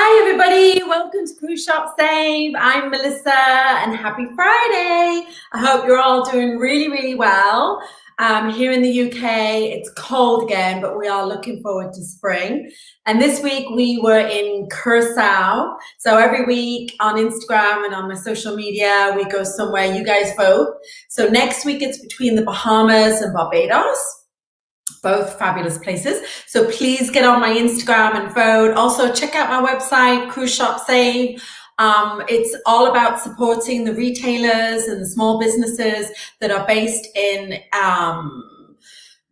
Hi, everybody. Welcome to Cruise Shop Save. I'm Melissa, and happy Friday. I hope you're all doing really, really well. Here in the UK, it's cold again, but we are looking forward to spring. And this week we were in Curacao. So every week on Instagram and on my social media, we go somewhere, you guys vote. So next week it's between the Bahamas and Barbados. Both fabulous places. So please get on my Instagram and vote. Also check out my website, Cruise Shop Save. It's all about supporting the retailers and the small businesses that are based in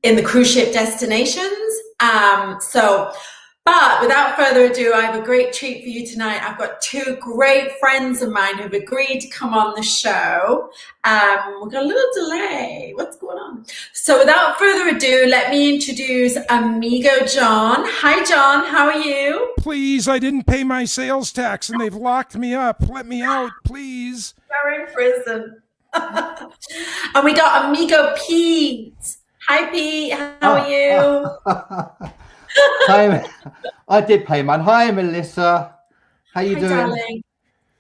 the cruise ship destinations. But without further ado, I have a great treat for you tonight. I've got two great friends of mine who've agreed to come on the show. We've got a little delay. What's going on? So without further ado, let me introduce Amigo John. Hi, John. How are you? Please, I didn't pay my sales tax and they've locked me up. Let me out, please. You're in prison. And we got Amigo Pete. Hi, Pete. How are you? Hi, I did pay mine. Hi, Melissa. How you doing? Darling.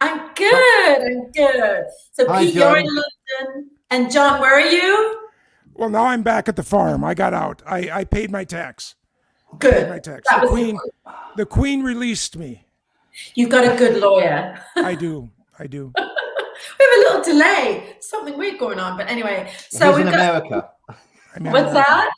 I'm good. So Hi, Pete, John. you're in London. And John, where are you? Well, now I'm back at the farm. I got out. I paid my tax. Good. Paid my tax. The Queen released me. You've got a good lawyer. I do. We have a little delay. Something weird going on. But anyway. So He's in America. What's that?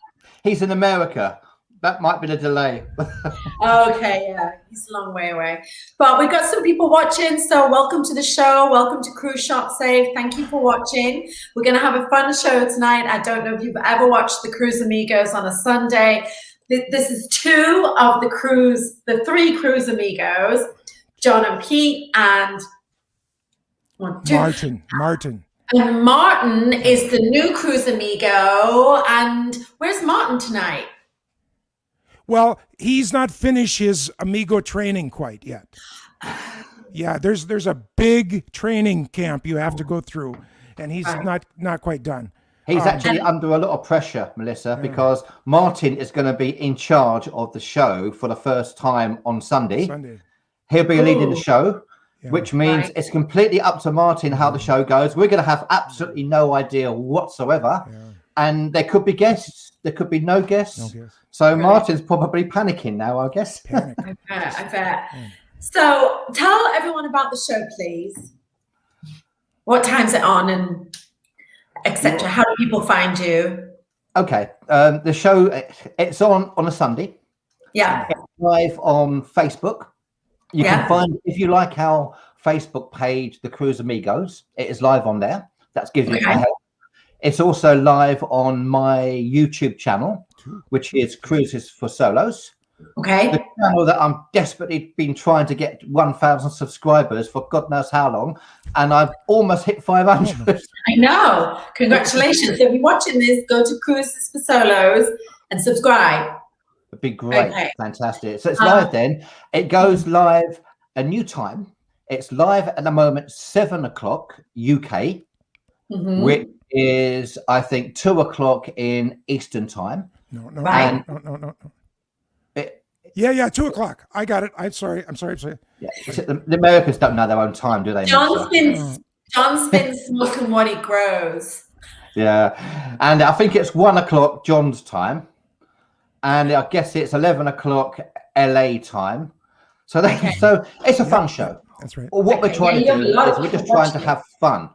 He's in America. That might be the delay. Okay, yeah, he's a long way away. But we've got some people watching, so welcome to the show. Welcome to Cruise Shop Save. Thank you for watching. We're going to have a fun show tonight. I don't know if you've ever watched the Cruise Amigos on a Sunday. This is two of the three Cruise Amigos, John and Pete, and Martin. And Martin is the new Cruise Amigo. And where's Martin tonight? Well, he's not finished his Amigo training quite yet. Yeah, there's a big training camp you have to go through, and he's not quite done. He's actually under a lot of pressure, Melissa, because Martin is going to be in charge of the show for the first time on Sunday. He'll be leading the show, which means it's completely up to Martin how the show goes. We're going to have absolutely no idea whatsoever. And there could be guests, there could be no guests. So Martin's probably panicking now, I guess. I bet. So tell everyone about the show, please. What time's it on and etc. How do people find you? Okay. The show, it's on a Sunday. Yeah. It's live on Facebook. You can find, if you like our Facebook page, The Cruise Amigos, it is live on there. That gives you help. It's also live on my YouTube channel, which is Cruises for Solos. Okay. The channel that I'm desperately been trying to get 1,000 subscribers for God knows how long, and I've almost hit 500. I know. Congratulations. If you're watching this, go to Cruises for Solos and subscribe. It'd be great. Okay. Fantastic. So it's live then. It goes live a new time. It's live at the moment, 7 o'clock UK, which is, I think, 2 o'clock in Eastern time. No. Yeah, 2 o'clock. I got it. I'm sorry. Yeah. The Americans don't know their own time, do they? John's been smoking what he grows. Yeah, and I think it's 1 o'clock John's time, and I guess it's 11 o'clock LA time. So so it's a fun show. That's right. Well, what we're trying to do is we're just trying to have fun.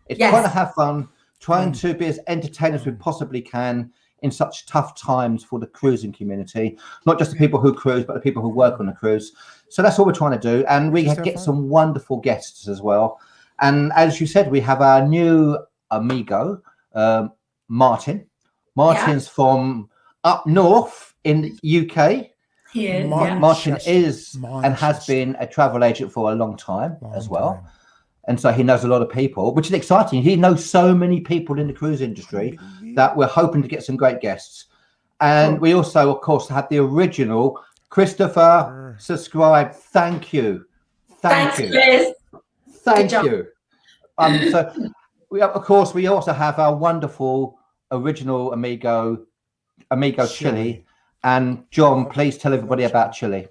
It's trying to have fun, trying to be as entertaining as we possibly can in such tough times for the cruising community, not just the people who cruise, but the people who work on the cruise. So that's what we're trying to do. And we get some wonderful guests as well. And as you said, we have our new amigo, Martin. Martin's from up north in the UK. Martin is and has been a travel agent for a long time as well. And so he knows a lot of people, which is exciting. He knows so many people in the cruise industry that we're hoping to get some great guests. And we also, of course, had the original Christopher subscribe. Thank you. Thanks, Chris. Thank you. So, of course, we also have our wonderful original amigo Chile. And John, please tell everybody about Chile.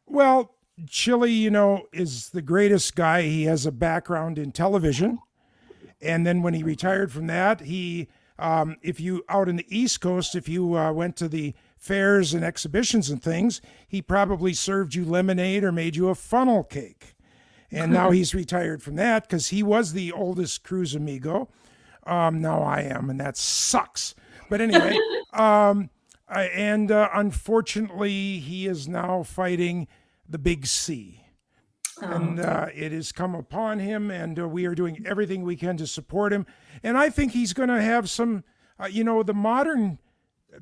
Well, Chili, you know, is the greatest guy. He has a background in television. And then when he retired from that, he, if you out in the East Coast, if you went to the fairs and exhibitions and things, he probably served you lemonade or made you a funnel cake. And now he's retired from that because he was the oldest Cruise Amigo. Now I am, and that sucks. But anyway, unfortunately, he is now fighting the big C. And it has come upon him, and we are doing everything we can to support him. And I think he's going to have some, you know, the modern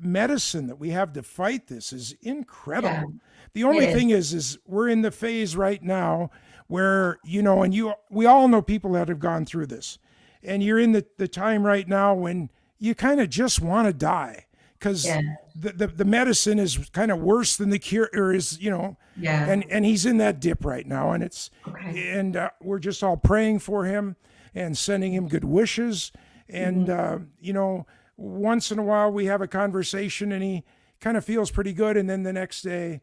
medicine that we have to fight this is incredible. Yeah, the only thing is we're in the phase right now where, you know, and we all know people that have gone through this. And you're in the time right now when you kind of just want to die because the medicine is kind of worse than the cure, or is, you know, and he's in that dip right now, and it's and we're just all praying for him and sending him good wishes, and you know, once in a while we have a conversation and he kind of feels pretty good, and then the next day,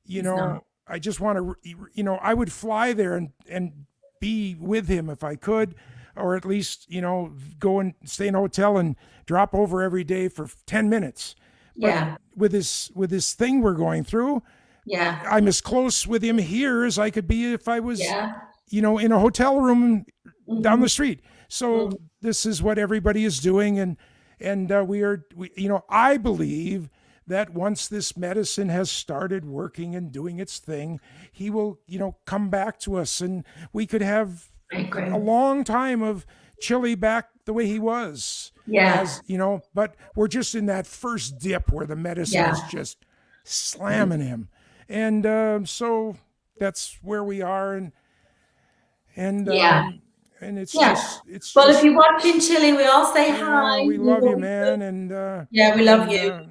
you know, I just want to, you know, I would fly there and be with him if I could, or at least, you know, go and stay in a hotel and drop over every day for 10 minutes. But with this thing we're going through, I'm as close with him here as I could be if I was, you know, in a hotel room down the street. So this is what everybody is doing. And we, you know, I believe that once this medicine has started working and doing its thing, he will, you know, come back to us, and we could have a long time of Chili back the way he was. As, you know, but we're just in that first dip where the medicine is just slamming him. And so that's where we are. And it's just, it's well, just, if you're watching Chili, we all say hi. We love you, man. And we love you.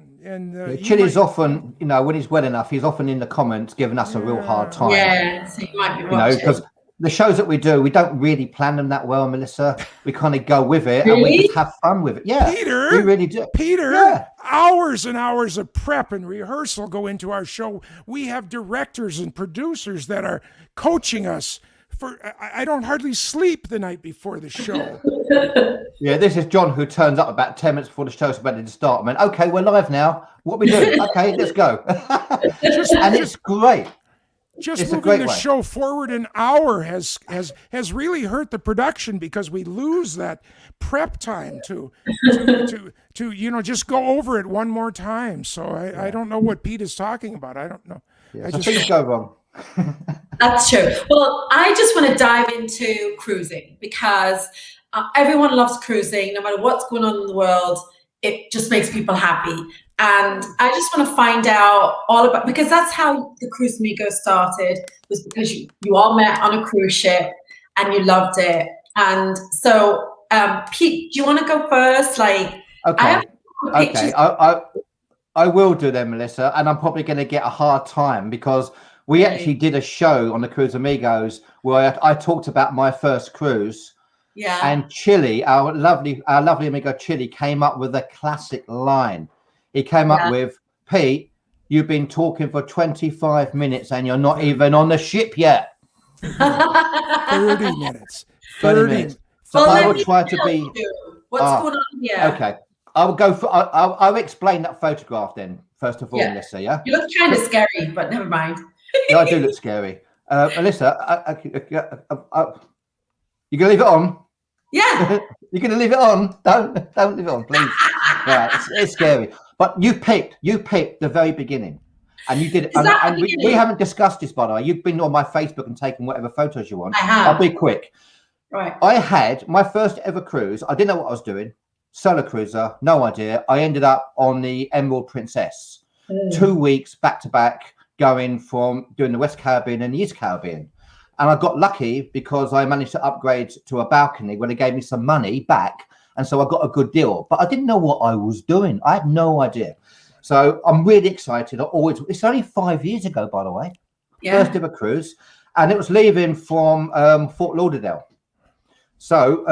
Chili's often, you know, when he's well enough, he's often in the comments giving us a real hard time. So you might be watching. You know, because the shows that we do, we don't really plan them that well, Melissa. We kind of go with it and we just have fun with it. Yeah, Peter, we really do. Peter, hours and hours of prep and rehearsal go into our show. We have directors and producers that are coaching us. I don't hardly sleep the night before the show. Yeah, this is John, who turns up about 10 minutes before the show's about to start. I mean, okay, we're live now. What we do? Okay, let's go. And it's great. Just moving the show forward an hour has really hurt the production because we lose that prep time to you know, just go over it one more time. So I don't know what Pete is talking about. I don't know. Yeah, things go wrong. That's true. Well, I just want to dive into cruising because everyone loves cruising. No matter what's going on in the world, it just makes people happy. And I just want to find out all about, because that's how the Cruise Amigos started, was because you all met on a cruise ship and you loved it. And so, Pete, do you want to go first? Like, I will do them, Melissa, and I'm probably going to get a hard time because we actually did a show on the Cruise Amigos where I talked about my first cruise. Yeah. And Chili, our lovely amigo Chili, came up with a classic line. He came up with, Pete, you've been talking for 25 minutes and you're not even on the ship yet. 30 minutes. 30 minutes. So I will try to be. What's going on here? Okay. I'll explain that photograph then, first of all, Melissa, You look kind of scary, but never mind. No, I do look scary. Melissa, you gonna leave it on? Yeah. You're gonna leave it on? Don't leave it on, please. It's scary. But you picked the very beginning. And you did it. And we haven't discussed this, by the way. You've been on my Facebook and taken whatever photos you want. I have. I'll be quick. Right. I had my first ever cruise. I didn't know what I was doing. Solo cruiser, no idea. I ended up on the Emerald Princess. 2 weeks back to back, going from doing the West Caribbean and the East Caribbean. And I got lucky because I managed to upgrade to a balcony when they gave me some money back. And so I got a good deal. But I didn't know what I was doing. I had no idea. So I'm really excited. It's only 5 years ago, by the way. First ever cruise. And it was leaving from Fort Lauderdale. So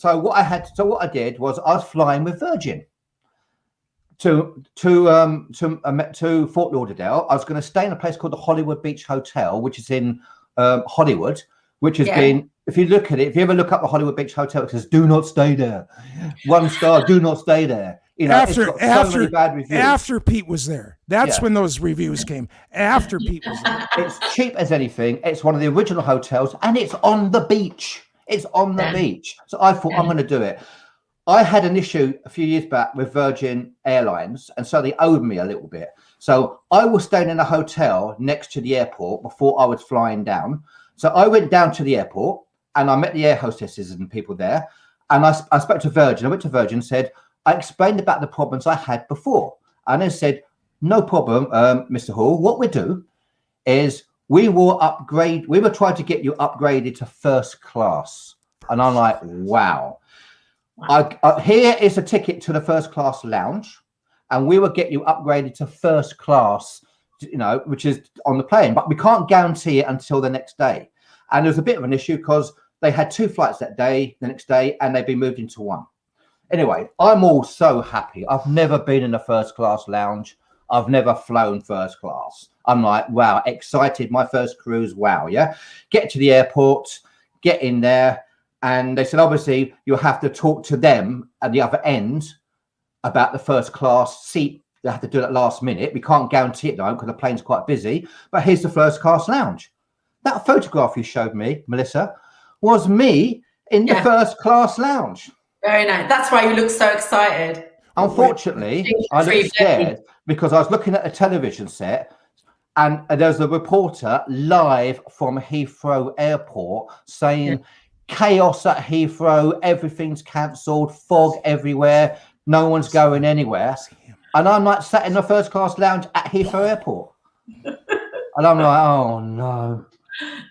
what I did was I was flying with Virgin. to Fort Lauderdale. I was going to stay in a place called the Hollywood Beach Hotel, which is in Hollywood, which has been, if you look at it, if you ever look up the Hollywood Beach Hotel, it says, "Do not stay there." 1 star, do not stay there. You know, it's got so many bad reviews. After Pete was there. That's when those reviews came. After Pete was there. It's cheap as anything. It's one of the original hotels, and it's on the beach. It's on the beach. So I thought, I'm going to do it. I had an issue a few years back with Virgin Airlines, and so they owed me a little bit. So I was staying in a hotel next to the airport before I was flying down. So I went down to the airport, and I met the air hostesses and people there. And I spoke to Virgin. I went to Virgin and said, I explained about the problems I had before. And they said, no problem, Mr. Hall. What we do is we will trying to get you upgraded to first class. And I'm like, wow. Here is a ticket to the first class lounge, and we will get you upgraded to first class, you know, which is on the plane, but we can't guarantee it until the next day. And there's a bit of an issue because they had 2 flights that day, the next day, and they've been moved into 1. Anyway, I'm all so happy. I've never been in a first class lounge. I've never flown first class. I'm like, wow, excited. My first cruise. Wow. Yeah. Get to the airport, get in there. And they said, obviously, you'll have to talk to them at the other end about the first class seat. They have to do that last minute. We can't guarantee it though, because the plane's quite busy. But here's the first class lounge. That photograph you showed me, Melissa, was me in the first class lounge. Very nice. That's why you look so excited. Unfortunately, I looked scared because I was looking at a television set, and there's a reporter live from Heathrow Airport saying, chaos at Heathrow, everything's cancelled, fog everywhere, no one's going anywhere. And I'm like sat in the first class lounge at Heathrow Airport. And I'm like, oh no.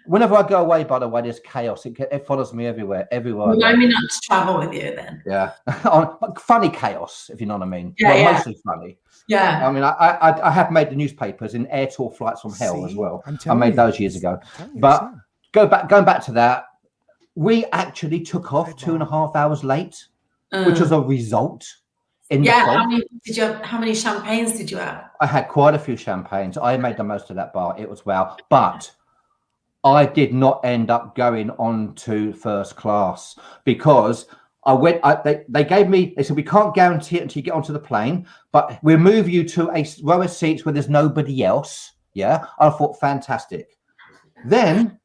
Whenever I go away, by the way, there's chaos. It follows me everywhere. Remind me not to travel with you then. Yeah. But funny chaos, if you know what I mean. Mostly funny. Yeah. I mean, I have made the newspapers in air tour flights from hell as well. I made those years ago. But going back to that, we actually took off 2.5 hours late, which was a result. How many champagnes did you have? I had quite a few champagnes. I made the most of that bar. It was wow. But I did not end up going on to first class because they said, we can't guarantee it until you get onto the plane, but we'll move you to a row of seats where there's nobody else. Yeah. I thought, fantastic. Then,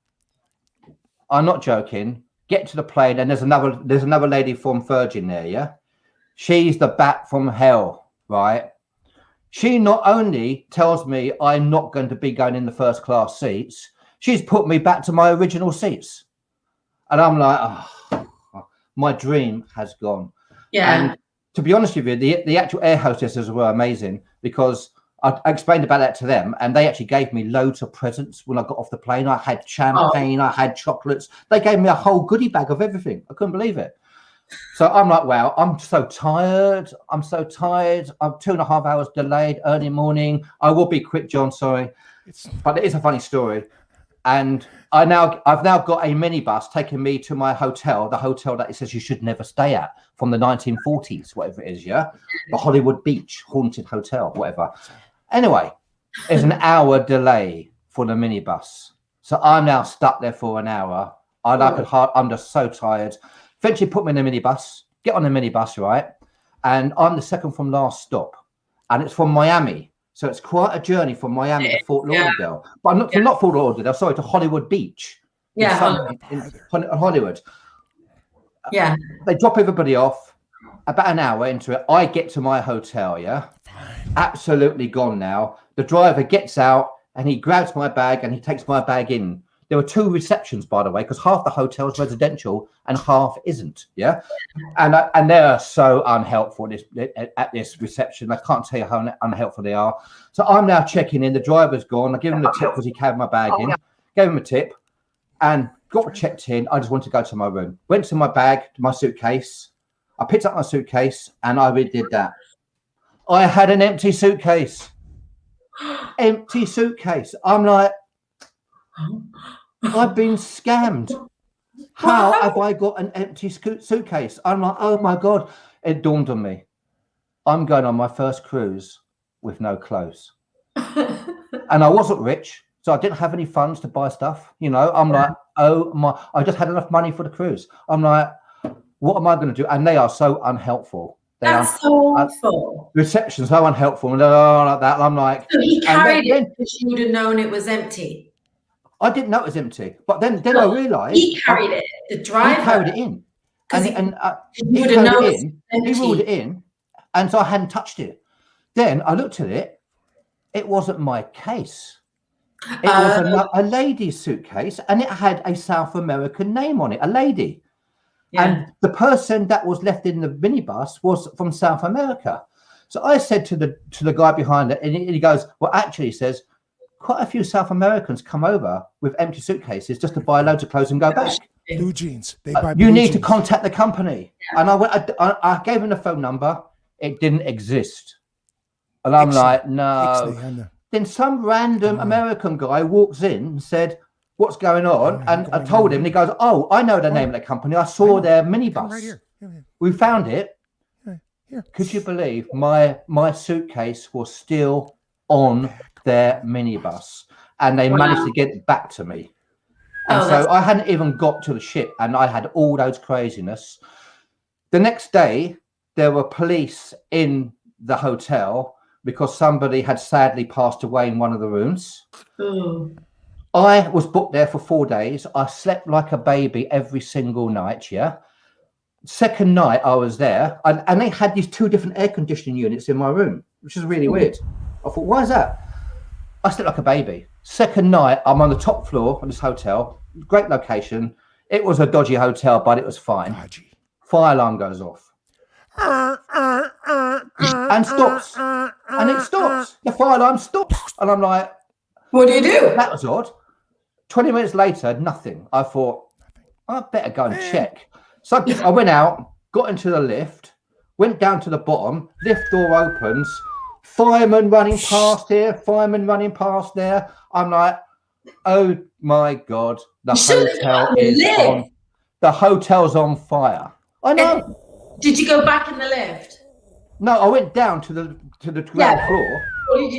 I'm not joking, get to the plane, and there's another lady from Virgin there, yeah? She's the bat from hell, right? She not only tells me I'm not going to be going in the first class seats, she's put me back to my original seats. And I'm like, oh, my dream has gone. Yeah. And to be honest with you, the actual air hostesses were amazing because I explained about that to them, and they actually gave me loads of presents when I got off the plane. I had champagne, I had chocolates. They gave me a whole goodie bag of everything. I couldn't believe it. So I'm like, wow, I'm so tired. I'm 2.5 hours delayed, early morning. I will be quick, John, sorry. But it is a funny story. And I've now got a minibus taking me to my hotel, the hotel that it says you should never stay at, from the 1940s, whatever it is, yeah? The Hollywood Beach Haunted Hotel, whatever. Anyway, there's an hour delay for the minibus. So I'm now stuck there for an hour. I'm just so tired. Eventually put me in the minibus, get on the minibus, right? And I'm the second from last stop. And it's from Miami. So it's quite a journey from Miami to Fort Lauderdale. But not Fort Lauderdale, sorry, to Hollywood Beach. Yeah. In Hollywood. Yeah. They drop everybody off. About an hour into it, I get to my hotel, yeah? Absolutely gone now. The driver gets out and he grabs my bag and he takes my bag in. There were 2 receptions, by the way, because half the hotel is residential and half isn't. Yeah, and they are so unhelpful at this reception. I can't tell you how unhelpful they are. So I'm now checking in. The driver's gone. I give him the tip because he carried my bag in. Gave him a tip, and got checked in. I just wanted to go to my room. Went to my bag, my suitcase. I picked up my suitcase, and I redid that. I had an empty suitcase. Empty suitcase. I'm like, I've been scammed. How have I got an empty suitcase? I'm like, oh my God. It dawned on me. I'm going on my first cruise with no clothes. And I wasn't rich, so I didn't have any funds to buy stuff. You know, I'm like, oh my, I just had enough money for the cruise. I'm like, what am I going to do? And they are so unhelpful. That's so awful. Reception's so unhelpful, and like that. And I'm like, so he carried it because you would have known it was empty. I didn't know it was empty, but then I realised he carried it. The driver he carried it in, and he ruled it in, and so I hadn't touched it. Then I looked at it. It wasn't my case. It was a lady's suitcase, and it had a South American name on it. A lady. Yeah. And the person that was left in the minibus was from South America. So I said to the guy behind it, and he goes, well, actually, he says, quite a few South Americans come over with empty suitcases just to buy loads of clothes and go back. Blue jeans. They buy you need to contact the company. Yeah. And I gave him the phone number. It didn't exist. And I'm like, no. Then some random American guy walks in and said, what's going on? And I told him, and he goes, oh, I know the name of the company. I saw their minibus. Right here. We found it. Here. Could you believe my suitcase was still on their minibus, and they managed to get it back to me. And so I hadn't even got to the ship, and I had all those craziness. The next day, there were police in the hotel because somebody had sadly passed away in one of the rooms. I was booked there for 4 days. I slept like a baby every single night, yeah. Second night I was there, and they had these 2 different air conditioning units in my room, which is really weird. I thought, why is that? I slept like a baby. Second night, I'm on the top floor of this hotel, great location. It was a dodgy hotel, but it was fine. Dodgy. Fire alarm goes off. And stops. And it stops. The fire alarm stops. And I'm like, what do you do? That was odd. 20 minutes later, nothing. I thought, I better go and check. So I went out, got into the lift, went down to the bottom, lift door opens, fireman running past here, fireman running past there. I'm like, oh my God, the hotel's on fire. I know. Did you go back in the lift? No, I went down to the ground floor.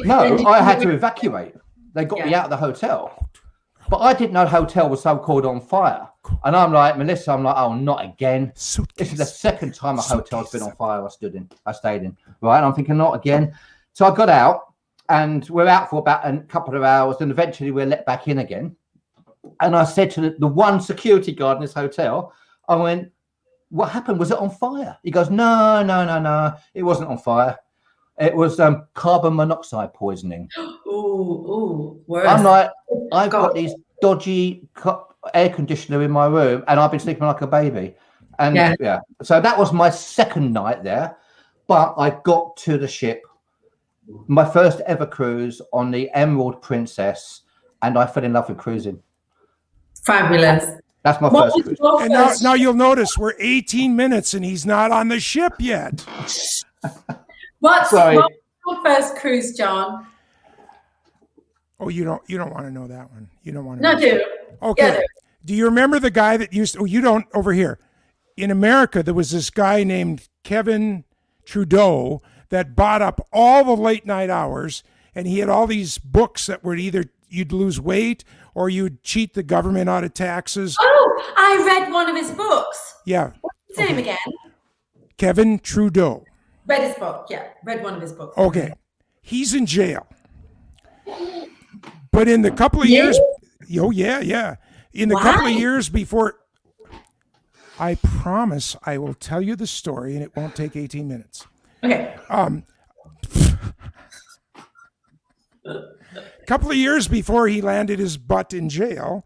No, I had to evacuate. They got me out of the hotel. But I didn't know the hotel was so-called on fire. And I'm like, Melissa, oh, not again. This is the second time a hotel's been on fire I stayed in. Right, and I'm thinking, not again. So I got out, and we're out for about a couple of hours, and eventually we're let back in again. And I said to the one security guard in this hotel, I went, what happened? Was it on fire? He goes, no. It wasn't on fire. It was carbon monoxide poisoning. Worse. I'm like, I've got these dodgy air conditioner in my room, and I've been sleeping like a baby. And so that was my second night there. But I got to the ship, my first ever cruise on the Emerald Princess, and I fell in love with cruising. Fabulous. That's my first cruise. And now you'll notice we're 18 minutes and he's not on the ship yet. What's your first cruise, John? Oh, you don't want to know that one. You don't want to. No, dude. Okay. Yeah, do you remember the guy that used? Oh, you don't. Over here, in America, there was this guy named Kevin Trudeau that bought up all the late night hours, and he had all these books that were either you'd lose weight or you'd cheat the government out of taxes. Oh, I read one of his books. Yeah. What's his name again? Kevin Trudeau. Read his book. Yeah, read one of his books. Okay. He's in jail. But in the couple of years, in the couple of years before, I promise I will tell you the story and it won't take 18 minutes. Okay. Couple of years before he landed his butt in jail,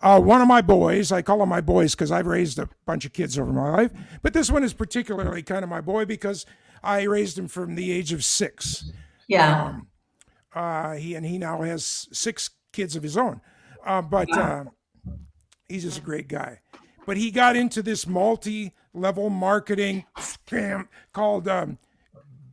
one of my boys, I call them my boys because I've raised a bunch of kids over my life, but this one is particularly kind of my boy because I raised him from the age of 6. Yeah. He now has 6 kids of his own, but he's just a great guy. But he got into this multi-level marketing scam called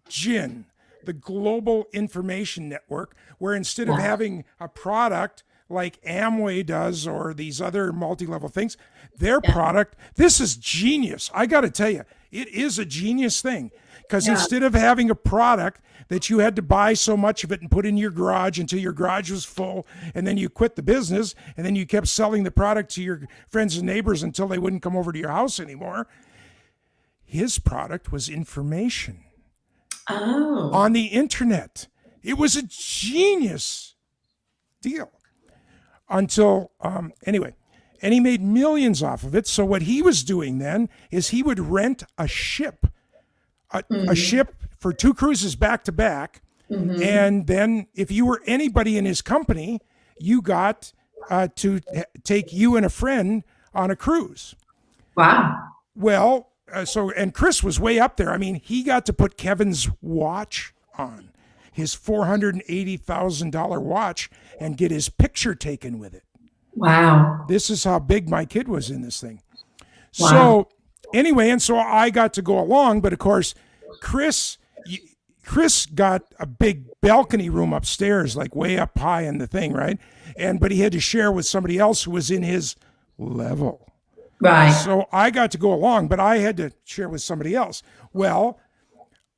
GIN, the Global Information Network, where instead of having a product like Amway does or these other multi-level things, their product, this is genius. I got to tell you, it is a genius thing Because instead of having a product that you had to buy so much of it and put in your garage until your garage was full, and then you quit the business, and then you kept selling the product to your friends and neighbors until they wouldn't come over to your house anymore, his product was information on the internet. It was a genius deal until, anyway, and he made millions off of it. So what he was doing then is he would rent a ship, a ship for 2 cruises back to back. And then if you were anybody in his company, you got to take you and a friend on a cruise. Wow. Well, and Chris was way up there. I mean, he got to put Kevin's watch on, his $480,000 watch, and get his picture taken with it. Wow. This is how big my kid was in this thing. Wow. So anyway, and so I got to go along, but of course, Chris got a big balcony room upstairs, like way up high in the thing, right? But he had to share with somebody else who was in his level. Right. So I got to go along, but I had to share with somebody else. Well,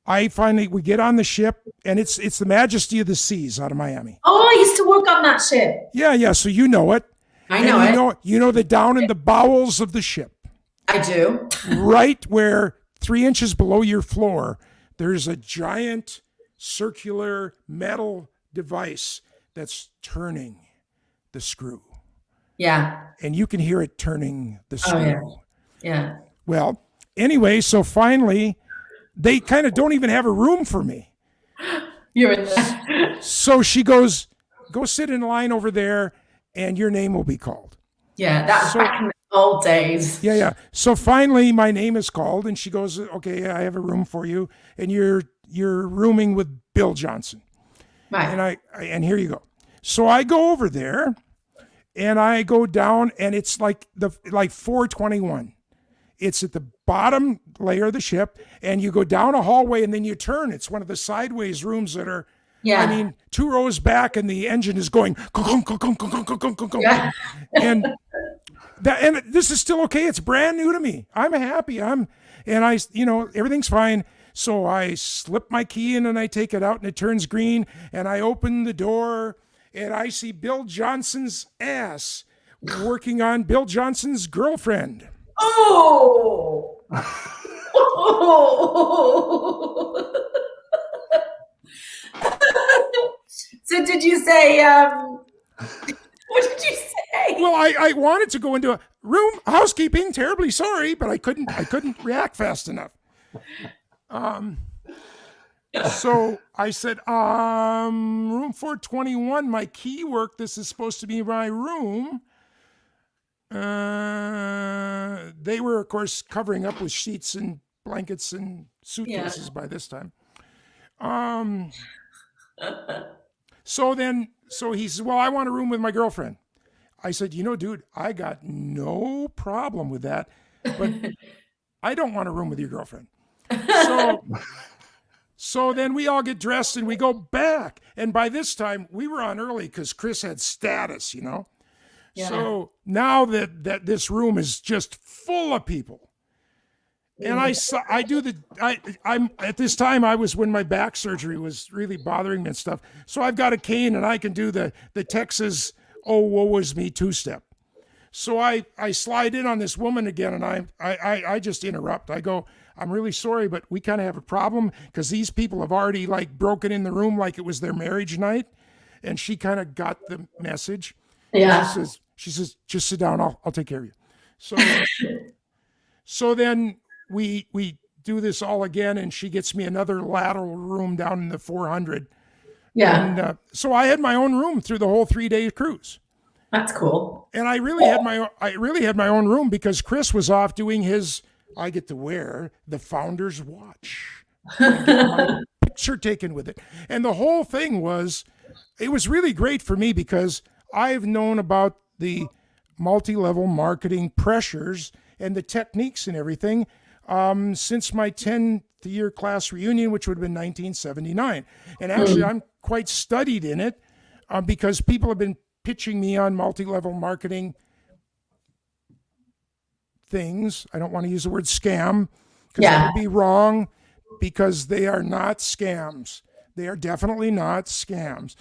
we get on the ship, and it's the Majesty of the Seas out of Miami. Oh, I used to work on that ship. Yeah. So you know it. I know it. You know that down in the bowels of the ship. I do. Right where 3 inches below your floor, there's a giant circular metal device that's turning the screw. Yeah. And you can hear it turning the screw. Oh, yeah. Well, anyway, so finally, they kind of don't even have a room for me. You're in there. So she goes, go sit in line over there, and your name will be called. Yeah, that's back in the old days. Yeah. So finally, my name is called, and she goes, okay, I have a room for you, and you're rooming with Bill Johnson. Right. And here you go. So I go over there, and I go down, and it's like 421. It's at the bottom layer of the ship, and you go down a hallway, and then you turn. It's one of the sideways rooms that are, I mean, 2 rows back, and the engine is going. Yeah. And this is still okay. It's brand new to me. I'm happy. Everything's fine. So I slip my key in, and I take it out, and it turns green, and I open the door, and I see Bill Johnson's ass working on Bill Johnson's girlfriend. Oh. So did you say, what did you say? Well, I wanted to go into a room, housekeeping, terribly sorry, but I couldn't react fast enough. So I said, room 421, my key worked. This is supposed to be my room. They were, of course, covering up with sheets and blankets and suitcases by this time. So he says, well, I want a room with my girlfriend. I said, dude, I got no problem with that, but I don't want a room with your girlfriend. So then we all get dressed and we go back. And by this time we were on early because Chris had status, Yeah. So now that this room is just full of people, and I'm at this time I was when my back surgery was really bothering me and stuff. So I've got a cane and I can do the Texas, oh, woe is me 2-step. So I slide in on this woman again, and I just interrupt. I go, I'm really sorry, but we kind of have a problem because these people have already broken in the room like it was their marriage night. And she kind of got the message. Yeah. She says, just sit down. I'll take care of you. So then we do this all again, and she gets me another lateral room down in the 400. Yeah. And so I had my own room through the whole 3-day cruise. That's cool. And I really had my own room because Chris was off doing his. I get to wear the founder's watch. I get my picture taken with it, and the whole thing was really great for me because I've known about the multi-level marketing pressures and the techniques and everything since my 10th year class reunion, which would have been 1979. And actually, I'm quite studied in it because people have been pitching me on multi-level marketing things. I don't want to use the word scam because that would be wrong. because they are not scams. They are definitely not scams.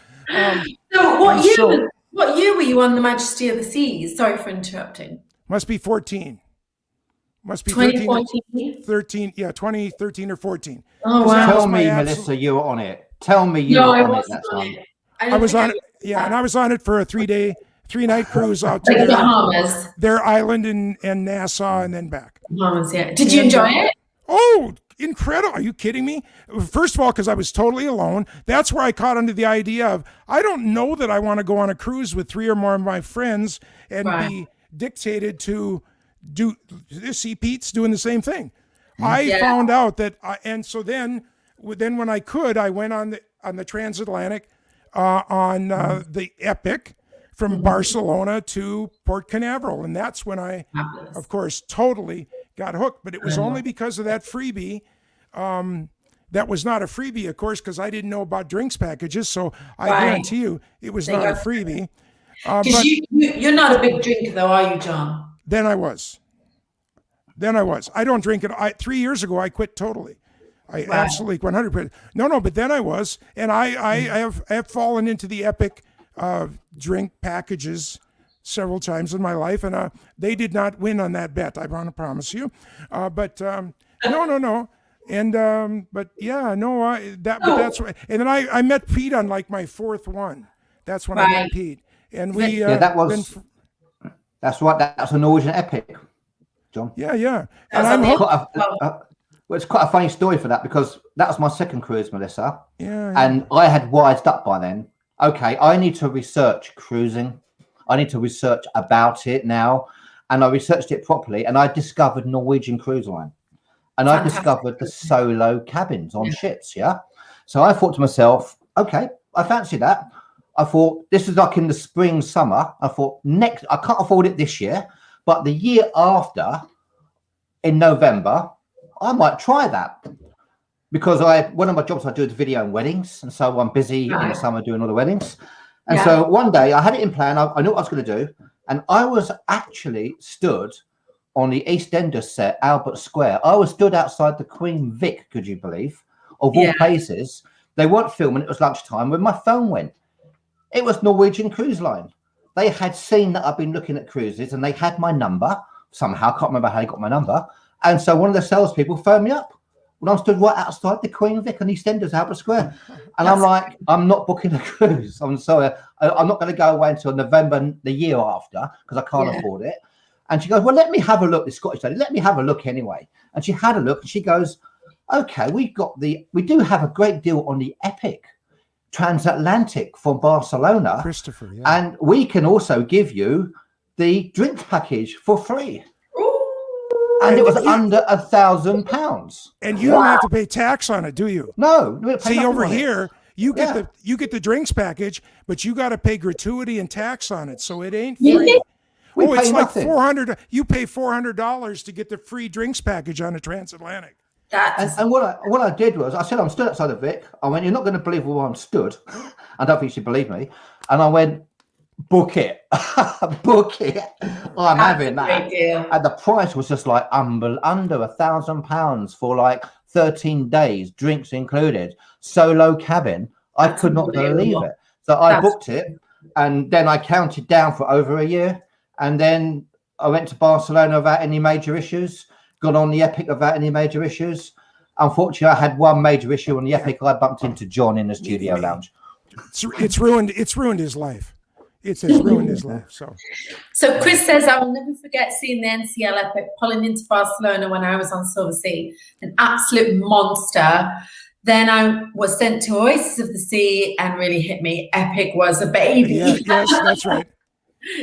So what year were you on the Majesty of the Seas? Sorry for interrupting. Must be 14. Must be 2014? 13. Yeah, 2013 or 14. Oh, wow. Tell me, Melissa, you were on it. Tell me you were on it that time. I was on it. Yeah, and I was on it for a 3-night cruise out to the Bahamas. Their island in Nassau and then back. Bahamas, yeah. Did you enjoy it? Oh, incredible. Are you kidding me? First of all, because I was totally alone. That's where I caught onto the idea of, I don't know that I want to go on a cruise with 3 or more of my friends and be dictated to do. See, Pete's doing the same thing. I found out that, and so then when I could, I went on the transatlantic, on the Epic from Barcelona to Port Canaveral, and that's when I, of course, totally got hooked. But it was only because of that freebie. That was not a freebie, of course, because I didn't know about drinks packages. So I guarantee you, it was not a freebie. But you're not a big drinker, though, are you, John? Then I was. I don't drink it. 3 years ago, I quit totally. I absolutely 100%. No, but then I was, and I have fallen into the Epic drink packages several times in my life, and they did not win on that bet. I want to promise you. But no. And but yeah, no. But that's right. And then I met Pete on like my 4th one. That's when I met Pete, and we. That's right. That's a Norwegian Epic, John. Yeah. And I'm well, it's quite a funny story for that, because that was my 2nd cruise, Melissa. Yeah. And I had wised up by then. Okay, I need to research cruising. I need to research about it now. And I researched it properly, and I discovered Norwegian Cruise Line. And I discovered the solo cabins on ships, So I thought to myself, okay, I fancy that. I thought, this is like in the spring, summer. I thought, I can't afford it this year, but the year after, in November, I might try that, because one of my jobs I do is video and weddings, and so I'm busy in the summer doing all the weddings. And so one day I had it in plan. I knew what I was going to do, and I was actually stood on the EastEnders set, Albert Square. I was stood outside the Queen Vic, could you believe, of all places. They weren't filming; it was lunchtime when my phone went. It was Norwegian Cruise Line. They had seen that I've been looking at cruises, and they had my number somehow. I can't remember how they got my number. And so one of the salespeople phoned me up when I stood right outside the Queen Vic and EastEnders, Albert Square. And I'm like, I'm not booking a cruise. I'm sorry. I'm not going to go away until November the year after, because I can't afford it. And she goes, well, let me have a look, this Scottish lady. Let me have a look anyway. And she had a look, and she goes, okay, we do have a great deal on the Epic transatlantic from Barcelona. Christopher, and we can also give you the drinks package for free. And it was under £1,000. And you don't have to pay tax on it, do you? No. See, over here, you get the drinks package, but you got to pay gratuity and tax on it, so it ain't free. It's like $400. You pay $400 to get the free drinks package on a transatlantic. And what I did was, I said, I'm stood outside of Vic. I went, you're not going to believe where I'm stood. I don't think she'd believe me. And I went, book it. Book it. I'm having that. And the price was just like under £1,000 for like 13 days, drinks included, solo cabin. I could not believe it. So I booked it, and then I counted down for over a year. And then I went to Barcelona without any major issues, got on the Epic without any major issues. Unfortunately, I had one major issue on the Epic. I bumped into John in the studio lounge. It's ruined his life. It has ruined his life. So Chris says, I will never forget seeing the NCL Epic pulling into Barcelona when I was on Silver Sea, an absolute monster. Then I was sent to Oasis of the Sea and really hit me. Epic was a baby. Yes, that's right.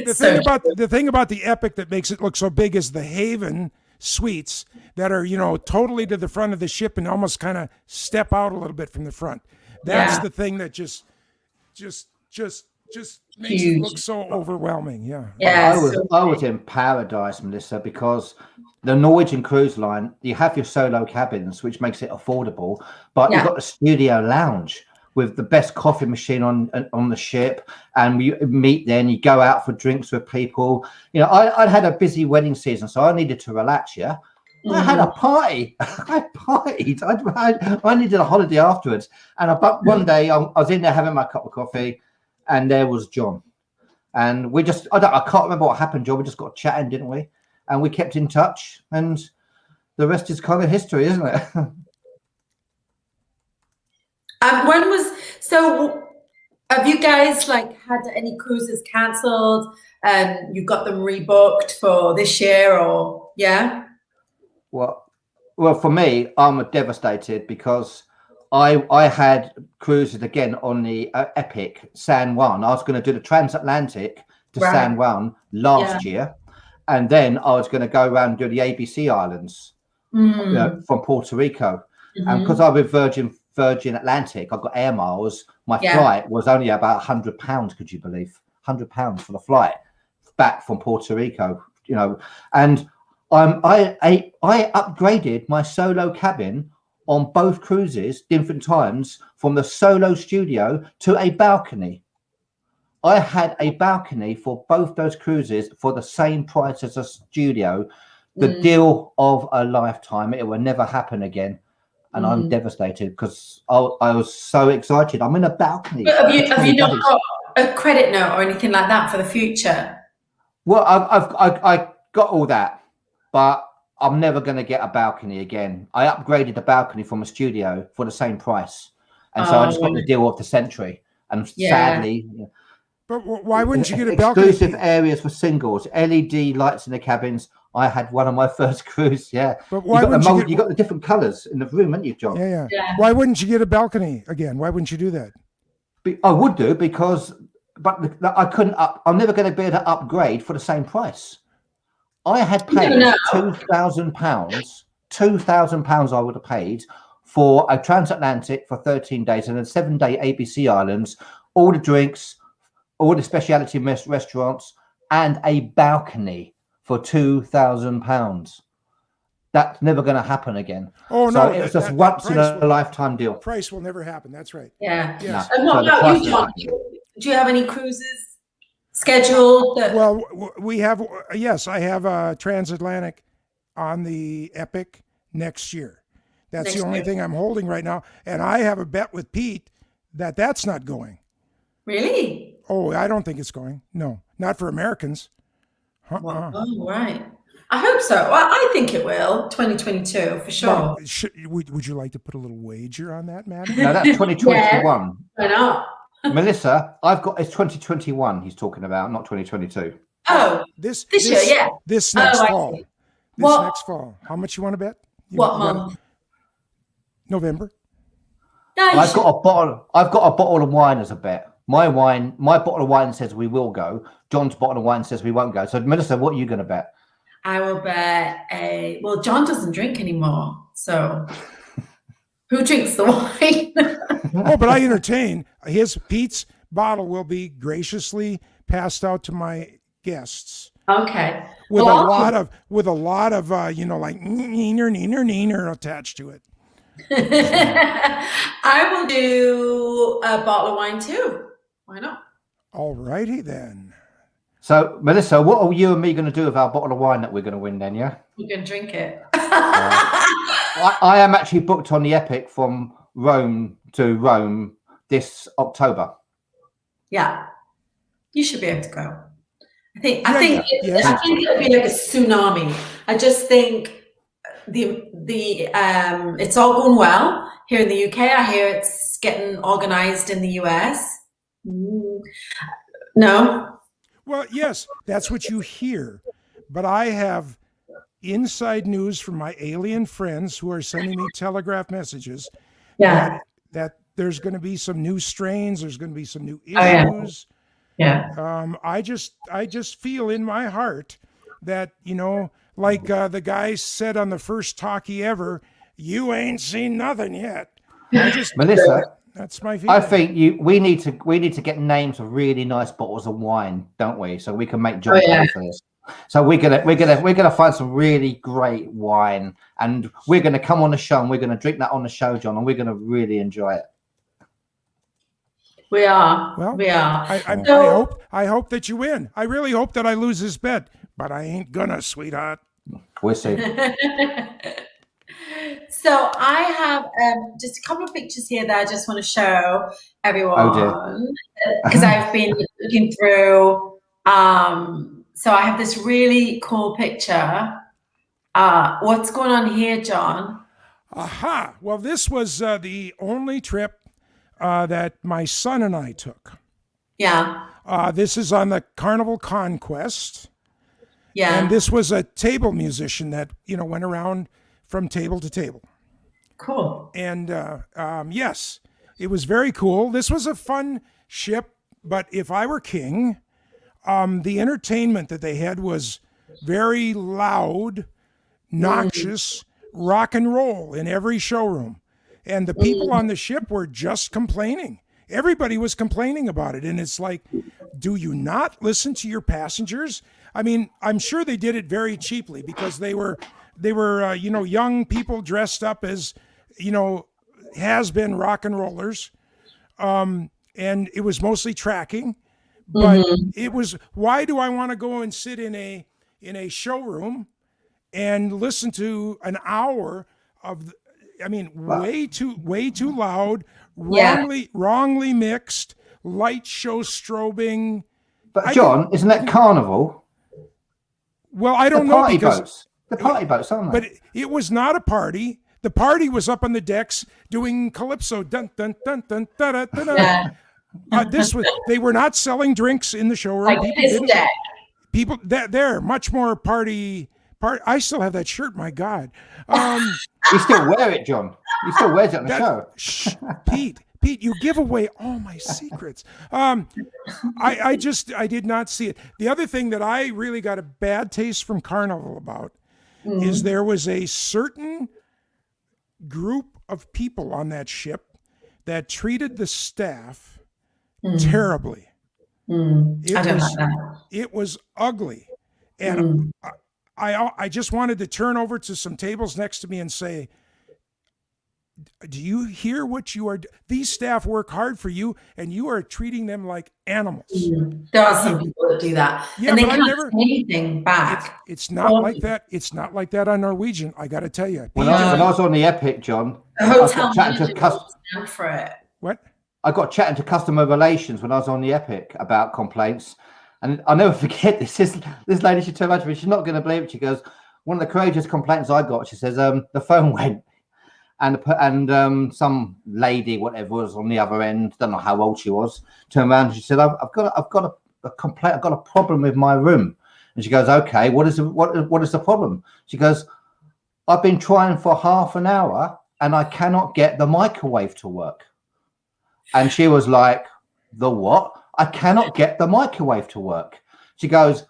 The thing about the Epic that makes it look so big is the Haven suites that are, totally to the front of the ship and almost kind of step out a little bit from the front. That's the thing that just makes it look so overwhelming. I was in paradise, Melissa, because the Norwegian Cruise Line, you have your solo cabins, which makes it affordable, but you've got the studio lounge with the best coffee machine on the ship, and you meet there and you go out for drinks with people. I'd had a busy wedding season, so I needed to relax. I had a party. I partied. I needed a holiday afterwards. And one day I was in there having my cup of coffee, and there was John. And we just, I can't remember what happened, John. We just got chatting, didn't we? And we kept in touch. And the rest is kind of history, isn't it? Have you guys like had any cruises cancelled and you got them rebooked for this year or yeah? Well, for me, I'm devastated because I had cruises again on the Epic San Juan. I was going to do the transatlantic to San Juan last year, and then I was going to go around and do the ABC Islands from Puerto Rico. And because I was Virgin Atlantic, I got air miles. My flight was only about £100. Could you believe £100 for the flight back from Puerto Rico? You know, and I upgraded my solo cabin on both cruises different times from the solo studio to a balcony. I had a balcony for both those cruises for the same price as a studio. The deal of a lifetime. It will never happen again. And I'm devastated because I was so excited. I'm in a balcony. But have you not got a credit note or anything like that for the future? Well, I got all that, but I'm never going to get a balcony again. I upgraded the balcony from a studio for the same price, and so I just got the deal of the century. And sadly, but why wouldn't you get a balcony? Exclusive areas for singles, LED lights in the cabins. I had one on my first cruise. Yeah, but why wouldn't you got the different colours in the room, haven't you, John? Yeah. Why wouldn't you get a balcony again? Why wouldn't you do that? I would do because, but I couldn't I'm never going to be able to upgrade for the same price. I had paid £2,000. £2,000 I would have paid for a transatlantic for 13 days and a 7-day ABC Islands, all the drinks, all the specialty restaurants, and a balcony for £2,000. That's never going to happen again. Oh, so no. It was just once in a lifetime deal. Price will never happen. That's right. Yeah. Yes. And what about you, John? Do you have any cruises scheduled? Well, we have, yes, I have a transatlantic on the Epic next year. That's the only thing I'm holding right now. And I have a bet with Pete that that's not going. Really? Oh, I don't think it's going. No, not for Americans. Well, oh, right. I hope so. Well, I think it will. 2022 for sure. Well, would you like to put a little wager on that, madam? No, that's 2021. Why not? Melissa, it's 2021 he's talking about, not 2022. Oh, this year, yeah. This next fall. Next fall. How much you want to bet? What month? November. Nice. I've got a bottle of wine as a bet. My bottle of wine says we will go. John's bottle of wine says we won't go. So, Melissa, what are you going to bet? I will bet well, John doesn't drink anymore. So who drinks the wine? Oh, but I entertain. Pete's bottle will be graciously passed out to my guests. Okay. With a lot of like neener attached to it. I will do a bottle of wine too. Why not? All righty then. So, Melissa, what are you and me going to do with our bottle of wine that we're going to win then, yeah? We're going to drink it. I am actually booked on the Epic from Rome to Rome this October. Yeah. You should be able to go. I think it'll be like a tsunami. I just think it's all going well here in the UK. I hear it's getting organized in the US. No. Well, yes, that's what you hear. But I have inside news from my alien friends who are sending me telegraph messages that there's going to be some new strains. There's going to be some new issues. I just feel in my heart that, like the guy said on the first talkie ever, you ain't seen nothing yet. Melissa, that's my feeling. I think we need to get names of really nice bottles of wine, don't we? So we can make John pay for this. So we're gonna find some really great wine, and we're gonna come on the show, and we're gonna drink that on the show, John, and we're gonna really enjoy it. We are. Well, we are. I hope that you win. I really hope that I lose this bet, but I ain't gonna, sweetheart. We'll see. So I have just a couple of pictures here that I just want to show everyone because I've been looking through. So I have this really cool picture. What's going on here, John? Aha! Well, this was the only trip that my son and I took. Yeah. This is on the Carnival Conquest. Yeah. And this was a table musician that, went around from table to table. Cool. And yes, it was very cool. This was a fun ship, but if I were king, the entertainment that they had was very loud, noxious, rock and roll in every showroom. And the people on the ship were just complaining. Everybody was complaining about it. And it's like, do you not listen to your passengers? I mean, I'm sure they did it very cheaply because they were young people dressed up as, has-been rock and rollers. And it was mostly tracking. But it was, why do I want to go and sit in a showroom and listen to an hour of, way too loud, wrongly mixed, light show strobing. But John, isn't that Carnival? Well, I don't know because the party boats, aren't they? But it was not a party. The party was up on the decks doing calypso. Dun dun dun dun dun dun dun. Yeah. They were not selling drinks in the showroom. Like people they're much more party. I still have that shirt. My God, you still wear it, John. You still wear it on the show. Shh, Pete, you give away all my secrets. I did not see it. The other thing that I really got a bad taste from Carnival about is there was a certain group of people on that ship that treated the staff terribly. I don't like that. It was ugly. And I just wanted to turn over to some tables next to me and say, do you hear what you are? These staff work hard for you, and you are treating them like animals. There are some people that do that, and they can't say anything back. It's not like that. It's not like that on Norwegian. I got to tell you. When I was on the Epic, John, the hotel manager stand for it. What? I got chatting to customer relations when I was on the Epic about complaints, and I'll never forget this. This lady, she turned around to me. She's not going to believe it. She goes, "One of the courageous complaints I got," she says, "the phone went." And some lady, whatever, was on the other end. Don't know how old she was. Turned around and she said, "I've got a complaint. I've got a problem with my room." And she goes, "Okay, what is the problem?" She goes, "I've been trying for half an hour and I cannot get the microwave to work." And she was like, "The what? I cannot get the microwave to work." She goes,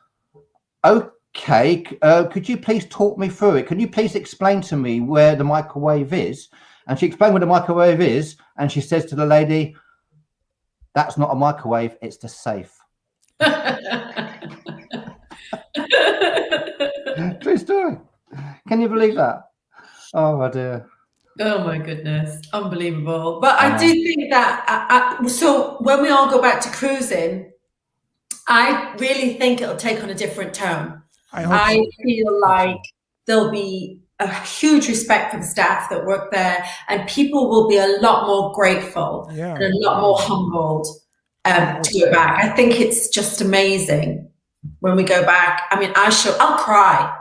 "Okay, could you please talk me through it? Can you please explain to me where the microwave is?" And she explained where the microwave is, and she says to the lady, "That's not a microwave, it's the safe." True story. Can you believe that? Oh my dear. Oh my goodness, unbelievable. But I do think that, so when we all go back to cruising, I really think it'll take on a different tone. I feel like there'll be a huge respect for the staff that work there, and people will be a lot more grateful and a lot more humbled to go back. I think it's just amazing when we go back. I mean, I'll cry.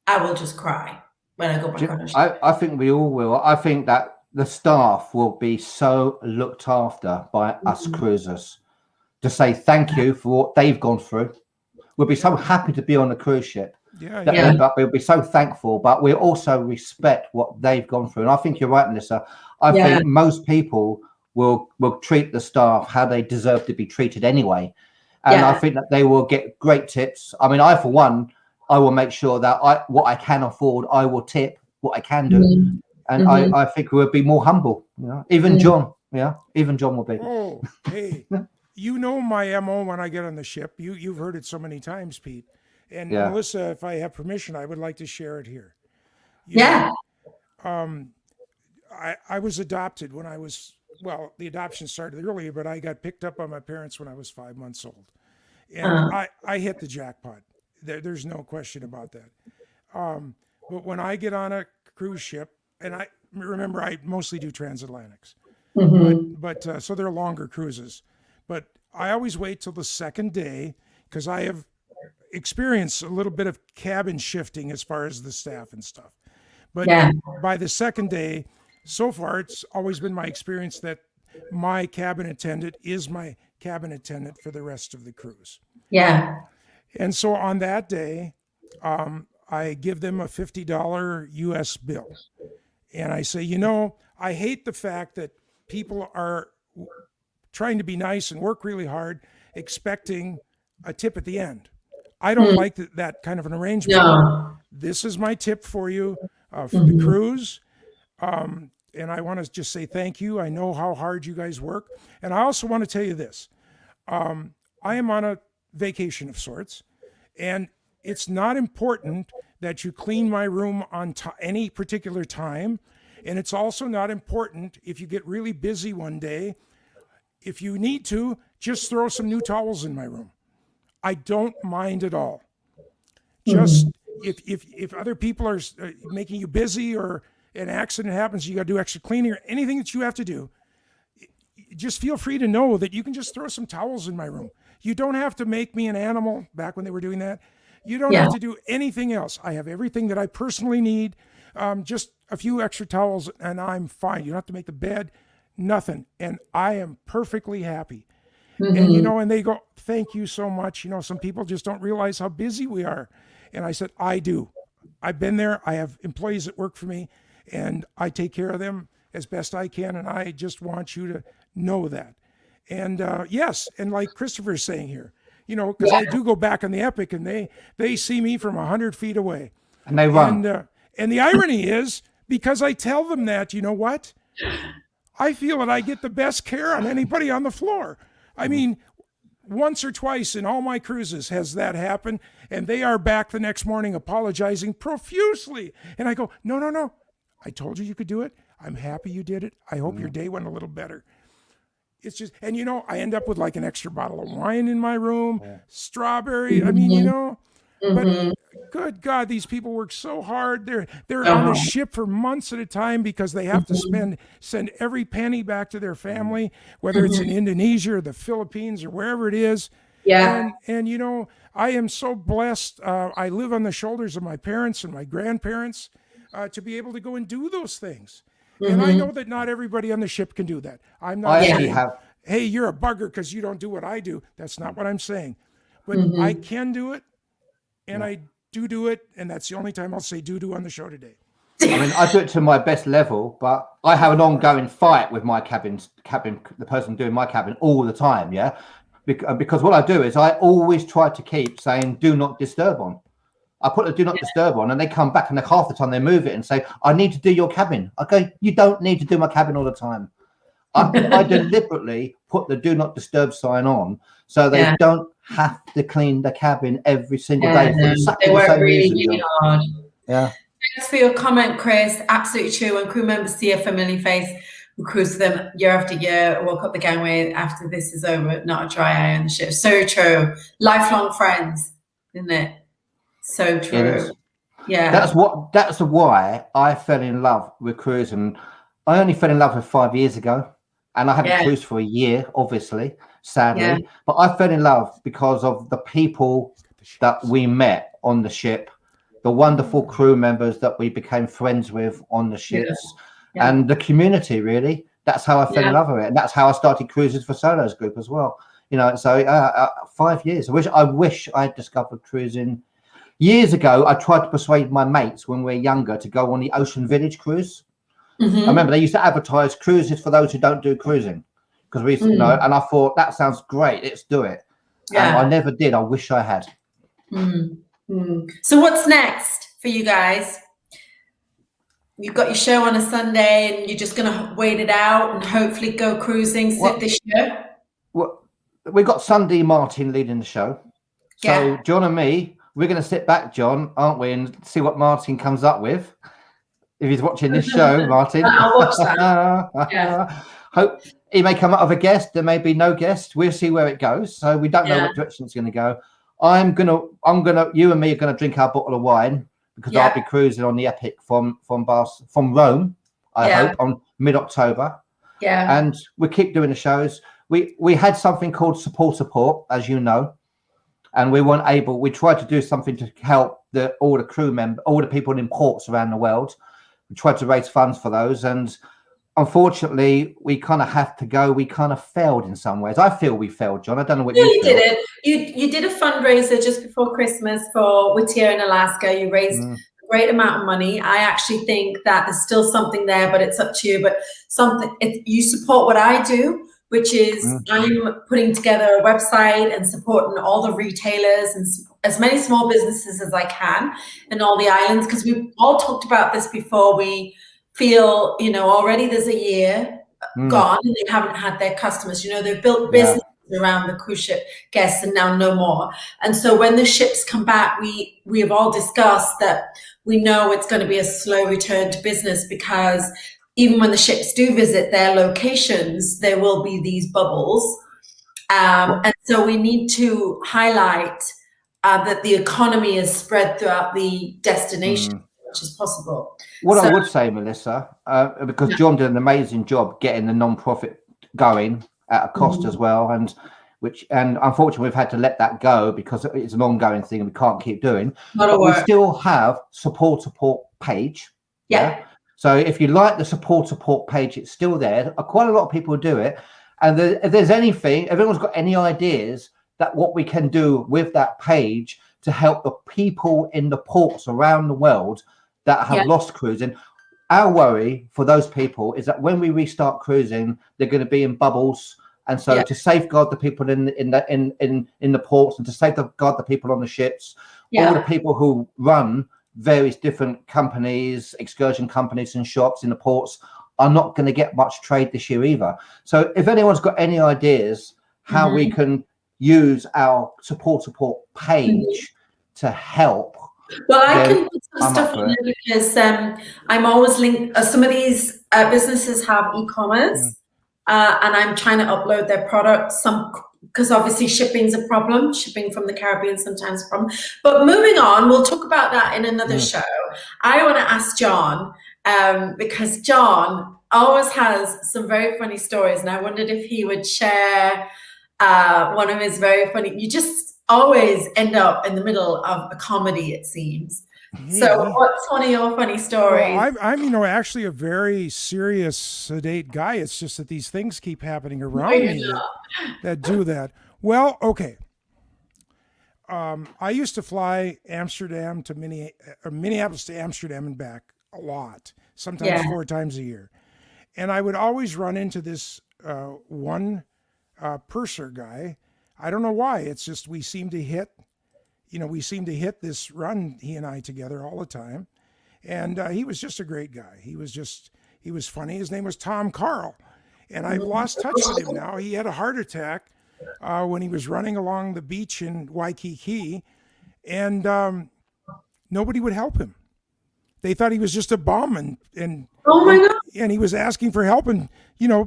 I will just cry when I go back on a ship. I think we all will. I think that the staff will be so looked after by us cruisers to say thank you for what they've gone through. We'll be so happy to be on a cruise ship. But we'll be so thankful, but we also respect what they've gone through. And I think you're right, Melissa. I think most people will treat the staff how they deserve to be treated anyway. And I think that they will get great tips. I mean, for one, I will make sure that what I can afford, I will tip what I can do. And I think we'll be more humble. Even John, even John will be. Oh, hey. You know my MO when I get on the ship. You've heard it so many times, Pete. And Melissa, if I have permission, I would like to share it here. I was adopted when I was, the adoption started earlier, but I got picked up by my parents when I was 5 months old. And I hit the jackpot. There's no question about that. But when I get on a cruise ship, and I remember I mostly do transatlantics, but so they're longer cruises. But I always wait till the second day because I have experienced a little bit of cabin shifting as far as the staff and stuff. But by the second day, so far, it's always been my experience that my cabin attendant is my cabin attendant for the rest of the cruise. Yeah. And so on that day, I give them a $50 US bill. And I say, I hate the fact that people are trying to be nice and work really hard, expecting a tip at the end. I don't like that kind of an arrangement. No. This is my tip for you for the cruise. And I want to just say thank you. I know how hard you guys work. And I also want to tell you this. I am on a vacation of sorts, and it's not important that you clean my room on any particular time. And it's also not important if you get really busy one day, if you need to, just throw some new towels in my room. I don't mind at all. Just if other people are making you busy or an accident happens, you got to do extra cleaning or anything that you have to do, just feel free to know that you can just throw some towels in my room. You don't have to make me an animal back when they were doing that. You don't have to do anything else. I have everything that I personally need. Just a few extra towels and I'm fine. You don't have to make the bed, nothing. And I am perfectly happy. And, and they go, thank you so much. Some people just don't realize how busy we are. And I said, I do. I've been there. I have employees that work for me and I take care of them as best I can. And I just want you to know that. And yes. And like Christopher's saying here, because I do go back on the Epic and they see me from 100 feet away. And they run. And the irony is, because I tell them that, you know what? I feel that I get the best care on anybody on the floor. I mean, once or twice in all my cruises has that happened, and they are back the next morning apologizing profusely. And I go, no. I told you could do it. I'm happy you did it. I hope your day went a little better. It's just, and I end up with like an extra bottle of wine in my room, strawberry. I mean, but good God, these people work so hard. They're on the ship for months at a time because they have to send every penny back to their family, whether it's in Indonesia or the Philippines or wherever it is. Yeah. And I am so blessed. I live on the shoulders of my parents and my grandparents to be able to go and do those things. And I know that not everybody on the ship can do that. I'm not saying, hey, you're a bugger because you don't do what I do. That's not what I'm saying. But I can do it, and I do it, and that's the only time I'll say do on the show today. I mean, I do it to my best level, but I have an ongoing fight with my cabin, the person doing my cabin all the time, yeah? Because what I do is I always try to keep saying do not disturb on. I put the do not disturb on and they come back and half the time they move it and say, I need to do your cabin. I go, you don't need to do my cabin all the time. I deliberately put the do not disturb sign on so they don't have to clean the cabin every single day. For exactly they the work same really, reason, really hard. Yeah. Thanks for your comment, Chris. Absolutely true. When crew members see a familiar face, we cruise with them year after year, walk up the gangway after this is over, not a dry eye on the ship. So true. Lifelong friends, isn't it? So true. Yeah. That's why I fell in love with cruising. I only fell in love with 5 years ago, and I haven't cruised for a year, obviously, sadly. But I fell in love because of the people that we met on the ship, the wonderful crew members that we became friends with on the ships, and the community, really. That's how I fell in love with it. And that's how I started cruises for Solos Group as well. So 5 years. I wish I had discovered cruising. Years ago, I tried to persuade my mates when we were younger to go on the Ocean Village cruise. I remember they used to advertise cruises for those who don't do cruising, because we used to know. And I thought that sounds great. Let's do it. And I never did. I wish I had. So what's next for you guys? You've got your show on a Sunday, and you're just going to wait it out and hopefully go cruising this year. Well, we got Sunday Martin leading the show. So John and me. We're going to sit back, John, aren't we, and see what Martin comes up with. If he's watching this show, Martin. I'll watch that. Hope he may come up with a guest. There may be no guest. We'll see where it goes. So we don't know what direction it's going to go. You and me are going to drink our bottle of wine because I'll be cruising on the Epic from Rome, I hope, on mid-October. Yeah. And we keep doing the shows. We had something called support, as you know, and we tried to do something to help all the crew members, all the people in ports around the world. We tried to raise funds for those, and unfortunately, we kind of have to go. We kind of failed in some ways. I feel we failed, John. I don't know what you feel. Did it. You did a fundraiser just before Christmas for Whittier in Alaska. You raised a great amount of money. I actually think that there's still something there, but it's up to you. But you support what I do, which is I'm putting together a website and supporting all the retailers and as many small businesses as I can in all the islands, because we've all talked about this before. We feel, already there's a year gone and they haven't had their customers. They've built businesses around the cruise ship guests and now no more. And so when the ships come back, we have all discussed that we know it's going to be a slow return to business, because even when the ships do visit their locations, there will be these bubbles. And so we need to highlight that the economy is spread throughout the destination, which is possible. I would say, Melissa, because John did an amazing job getting the non-profit going at a cost as well, and unfortunately we've had to let that go because it's an ongoing thing and we can't keep doing. But we still have support page. Yeah. So if you like the support page, it's still there. Quite a lot of people do it. And if there's anything, if anyone's got any ideas that what we can do with that page to help the people in the ports around the world that have lost cruising, our worry for those people is that when we restart cruising, they're going to be in bubbles. And so to safeguard the people in the ports and to safeguard the people on the ships, all the people who run various different companies, excursion companies and shops in the ports are not going to get much trade this year either. So if anyone's got any ideas how we can use our support page to help. Well, I can put some stuff on there because I'm always linked. Some of these businesses have e-commerce and I'm trying to upload their products. Because obviously shipping's a problem. Shipping from the Caribbean sometimes is a problem. But moving on, we'll talk about that in another show. I want to ask John, because John always has some very funny stories, and I wondered if he would share one of his very funny. You just always end up in the middle of a comedy, it seems. So what's one of your funny stories? Well, I'm actually a very serious, sedate guy. It's just that these things keep happening around me that do that. Well, okay. I used to fly Minneapolis to Amsterdam and back a lot, sometimes 4 times a year. And I would always run into this one purser guy. I don't know why. It's just we seem to hit this run, he and I together all the time. And he was just a great guy. He was funny. His name was Tom Carl. And I've lost touch with him now. He had a heart attack when he was running along the beach in Waikiki. And nobody would help him. They thought he was just a bum. And oh my God. And he was asking for help. And,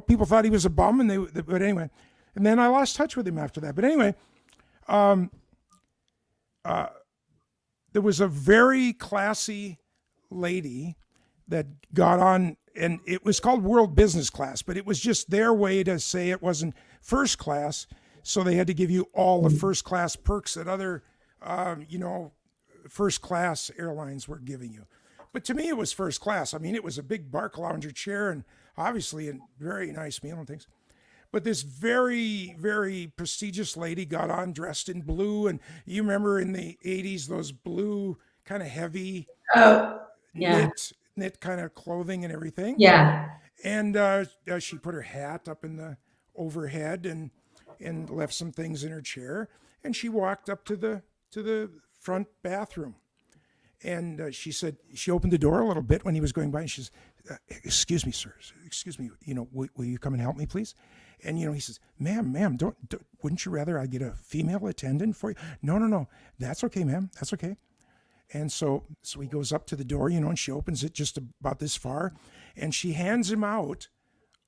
people thought he was a bum. But anyway. And then I lost touch with him after that. But anyway, there was a very classy lady that got on, and it was called World Business Class, but it was just their way to say it wasn't first class. So they had to give you all the first class perks that other, first class airlines were giving you. But to me, it was first class. I mean, it was a big Bark lounger chair and obviously a very nice meal and things. But this very, very prestigious lady got on dressed in blue. And you remember in the 80s, those blue kind of heavy knit kind of clothing and everything. Yeah. And she put her hat up in the overhead and left some things in her chair. And she walked up to the front bathroom. And she said, she opened the door a little bit when he was going by. And she says, excuse me, sir. Excuse me. Will you come and help me, please? And, he says, ma'am, don't, wouldn't you rather I get a female attendant for you? No. That's okay, ma'am. That's okay. And so he goes up to the door, and she opens it just about this far. And she hands him out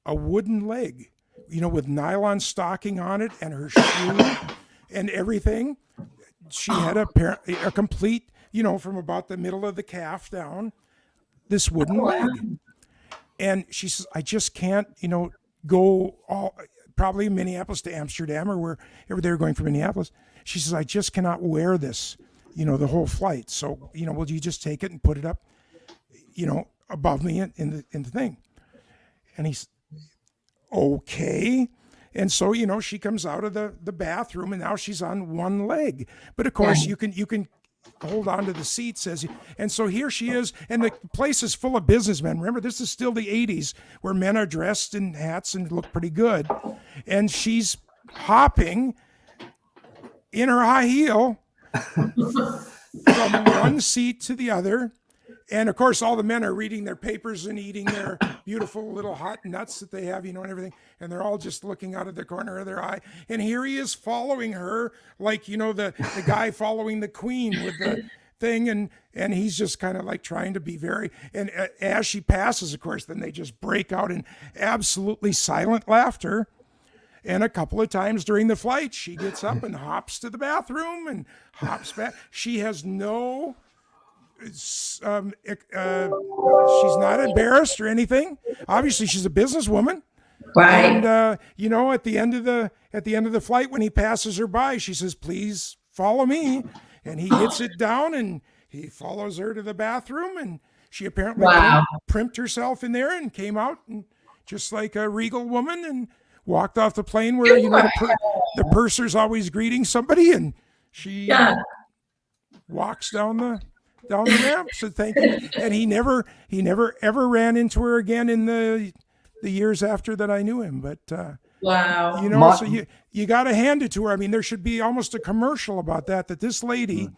a wooden leg, with nylon stocking on it and her shoe and everything. She had a complete, from about the middle of the calf down, this wooden leg. And she says, I just can't, go probably Minneapolis to Amsterdam or wherever they were going from Minneapolis. She says, I just cannot wear this, the whole flight. So, will you just take it and put it up, above me in the thing? And he's okay. And so, she comes out of the bathroom and now she's on one leg. But of course you can hold on to the seats and so here she is, and the place is full of businessmen. Remember, this is still the 80s where men are dressed in hats and look pretty good. And she's hopping in her high heel from one seat to the other. And of course, all the men are reading their papers and eating their beautiful little hot nuts that they have, and everything. And they're all just looking out of the corner of their eye. And here he is following her, like, the guy following the queen with the thing. And he's just kind of like trying to be and as she passes, of course, then they just break out in absolutely silent laughter. And a couple of times during the flight, she gets up and hops to the bathroom and hops back. She has no... she's not embarrassed or anything. Obviously, she's a businesswoman, right? And at the end of the flight, when he passes her by, she says, "Please follow me." And he gets it down, and he follows her to the bathroom. And she apparently primped herself in there and came out and just like a regal woman and walked off the plane where the purser's always greeting somebody, and she walks down the ramp. So thank you. And he never ever ran into her again in the years after that I knew him. But wow, so you got to hand it to her. I mean, there should be almost a commercial about that this lady.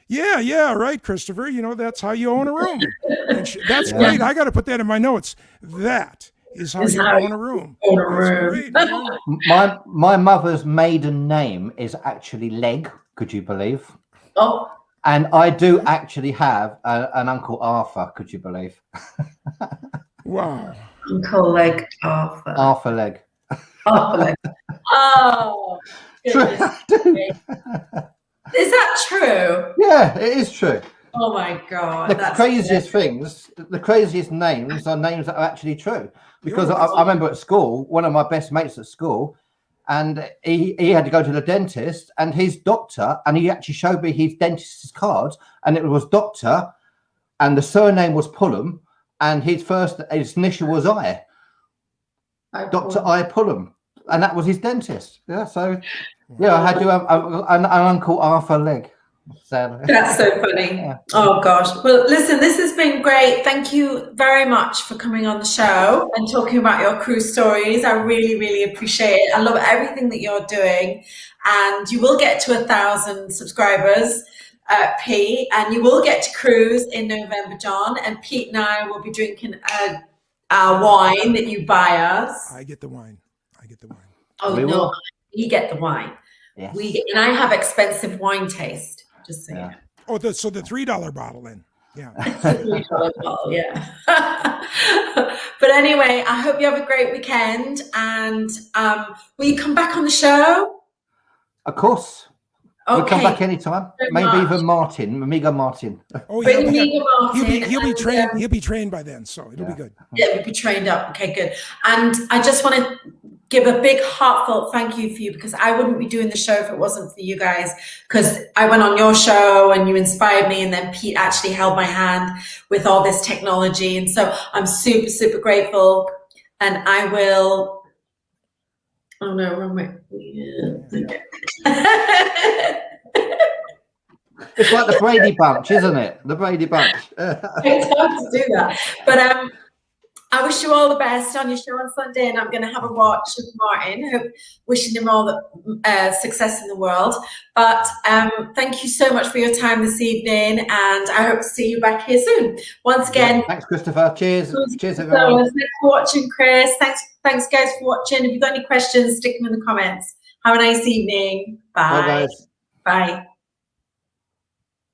Yeah, right, Christopher. That's how you own a room. And that's great. I got to put that in my notes. That is how you own a room. Great, my mother's maiden name is actually Leg. Could you believe? Oh. And I do actually have an Uncle Arthur, could you believe? Wow. Uncle Leg Arthur. Arthur Leg. Arthur Leg. Oh. Goodness. Is that true? Yeah, it is true. Oh my God. The craziest things, the craziest names are names that are actually true. Because I remember at school, one of my best mates at school, and he had to go to the dentist, and his doctor, and he actually showed me his dentist's card, and it was doctor, and the surname was Pullum, and his initial was I. Dr. I Pullum, and that was his dentist. Yeah, so I had to have an Uncle Arthur Leg. So, that's so funny. Yeah. Oh gosh. Well, listen, this has been great. Thank you very much for coming on the show and talking about your cruise stories. I really, really appreciate it. I love everything that you're doing, and you will get to 1,000 subscribers, Pete, and you will get to cruise in November, John. And Pete and I will be drinking our wine that you buy us. I get the wine. Oh no, you get the wine. Yes. And I have expensive wine taste. Just so you know. Oh, so the $3 bottle then. Yeah. $3 bottle, yeah. But anyway, I hope you have a great weekend. And will you come back on the show? Of course. Okay. We'll come back anytime. Maybe even Amigo Martin. Oh yeah. Martin, he'll be trained. He'll be trained by then, so it'll be good. Yeah, we'll be trained up. Okay, good. And I just want to give a big heartfelt thank you for you, because I wouldn't be doing the show if it wasn't for you guys, because I went on your show and you inspired me, and then Pete actually held my hand with all this technology. And so I'm super, super grateful. And I will, oh no, wrong way. Yeah. It's like the Brady Bunch, isn't it? The Brady Bunch. It's hard to do that. But I wish you all the best on your show on Sunday, and I'm going to have a watch of Martin, wishing him all the success in the world. But thank you so much for your time this evening, and I hope to see you back here soon. Once again, thanks, Christopher. Cheers. Cheers, everyone. Thanks for watching, Chris. Thanks, guys, for watching. If you've got any questions, stick them in the comments. Have a nice evening. Bye. Bye, guys. Bye.